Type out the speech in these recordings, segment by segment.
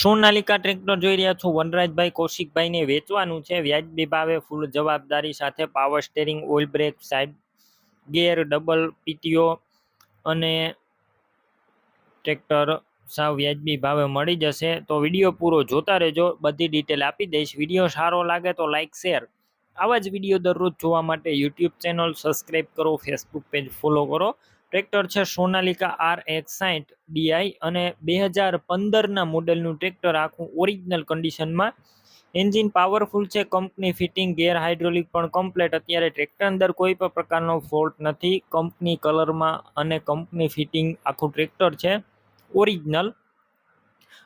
Sonalika tractor જોઈ રહ્યા છો વનરાજભાઈ કૌશિકભાઈને વેચવાનું છે વ્યાજબી ભાવે ફૂલ જવાબદારી સાથે power steering oil break side ગેર ડબલ પીટીઓ અને ટ્રેક્ટર સાવ વ્યાજબી ભાવે મળી જશે તો વિડીયો પૂરો જોતા રહેજો બધી ડિટેલ આપી દઈશ વિડીયો સારો લાગે તો લાઇક શેર આવા જ વિડીયો દરરોજ જોવા માટે યુટ્યુબ ચેનલ સબસ્ક્રાઈબ કરો ફેસબુક પેજ ફોલો કરો ટ્રેક્ટર છે સોનાલિકા R160 DI અને 2015ના મોડેલનું ટ્રેક્ટર આખું ઓરિજિનલ કન્ડિશનમાં એન્જિન પાવરફુલ છે કંપની ફિટિંગ ગેર હાઇડ્રોલિક પણ કમ્પ્લેટ અત્યારે ટ્રેક્ટર અંદર કોઈ પણ પ્રકારનો ફોલ્ટ નથી કંપની કલરમાં અને કંપની ફિટિંગ આખું ટ્રેક્ટર છે ઓરિજિનલ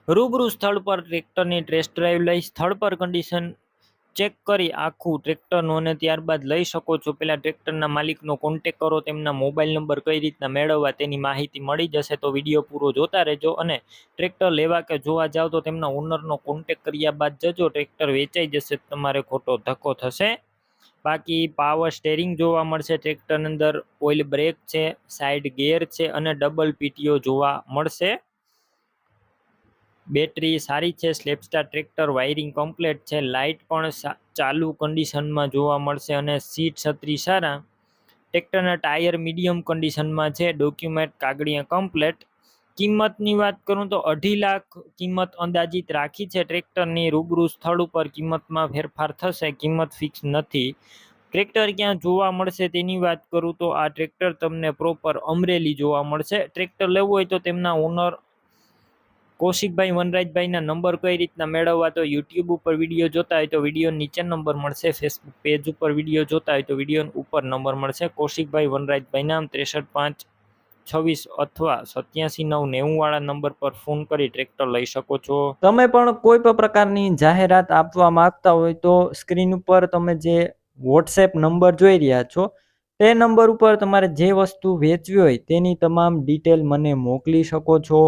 રૂબરૂ સ્થળ પર ટ્રેક્ટરની ટેસ્ટ ડ્રાઈવ લઈ સ્થળ પર કન્ડિશન ચેક કરી આખું ટ્રેક્ટરનું અને ત્યારબાદ લઈ શકો છો પહેલાં ટ્રેક્ટરના માલિકનો કોન્ટેક કરો તેમના મોબાઈલ નંબર કઈ રીતના મેળવવા તેની માહિતી મળી જશે તો વિડીયો પૂરો જોતા રહેજો અને ટ્રેક્ટર લેવા કે જોવા જાવ તો તેમના ઓનરનો કોન્ટેક કર્યા બાદ જજો ટ્રેક્ટર વેચાઈ જશે તમારે ખોટો ધક્કો થશે બાકી પાવર સ્ટેરિંગ જોવા મળશે ટ્રેક્ટરની અંદર ઓઇલ બ્રેક છે સાઇડ ગેર છે અને ડબલ પીટીઓ જોવા મળશે બેટરી સારી છે સ્લેપસ્ટાર ટ્રેક્ટર વાયરિંગ કમ્પ્લેટ છે લાઇટ પણ ચાલુ કન્ડિશનમાં જોવા મળશે અને સીટ છત્રી સારા ટ્રેક્ટરના ટાયર મીડિયમ કન્ડિશનમાં છે ડોક્યુમેન્ટ કાગળિયા કમ્પ્લેટ કિંમતની વાત કરું તો 2.5 લાખ કિંમત અંદાજિત રાખી છે ટ્રેક્ટરની રૂબરૂ સ્થળ ઉપર કિંમતમાં ફેરફાર થશે કિંમત ફિક્સ નથી ટ્રેક્ટર ક્યાં જોવા મળશે તેની વાત કરું તો આ ટ્રેક્ટર તમને પ્રોપર અમરેલી જોવા મળશે ટ્રેક્ટર લેવું હોય તો તેમના ઓનર કૌશિકભાઈ વનરાજભાઈના નંબર કઈ રીતના મેળવવા તો યુટ્યુબ ઉપર વિડીયો જોતા હોય તો વિડીયો નીચે નંબર મળશે ફેસબુક પેજ ઉપર વિડીયો જોતા હોય તો વિડીયો ઉપર નંબર મળશે કૌશિકભાઈ વનરાજભાઈ નામ 63 5 26 અથવા 87 9 90 વાળા નંબર પર ફોન કરી ટ્રેક્ટર લઈ શકો છો તમે પણ કોઈ પણ પ્રકારની જાહેરાત આપવા માંગતા હોય તો સ્ક્રીન ઉપર તમે જે વોટ્સએપ નંબર જોઈ રહ્યા છો તે નંબર ઉપર તમારે જે વસ્તુ વેચવી હોય તેની તમામ ડિટેલ મને મોકલી શકો છો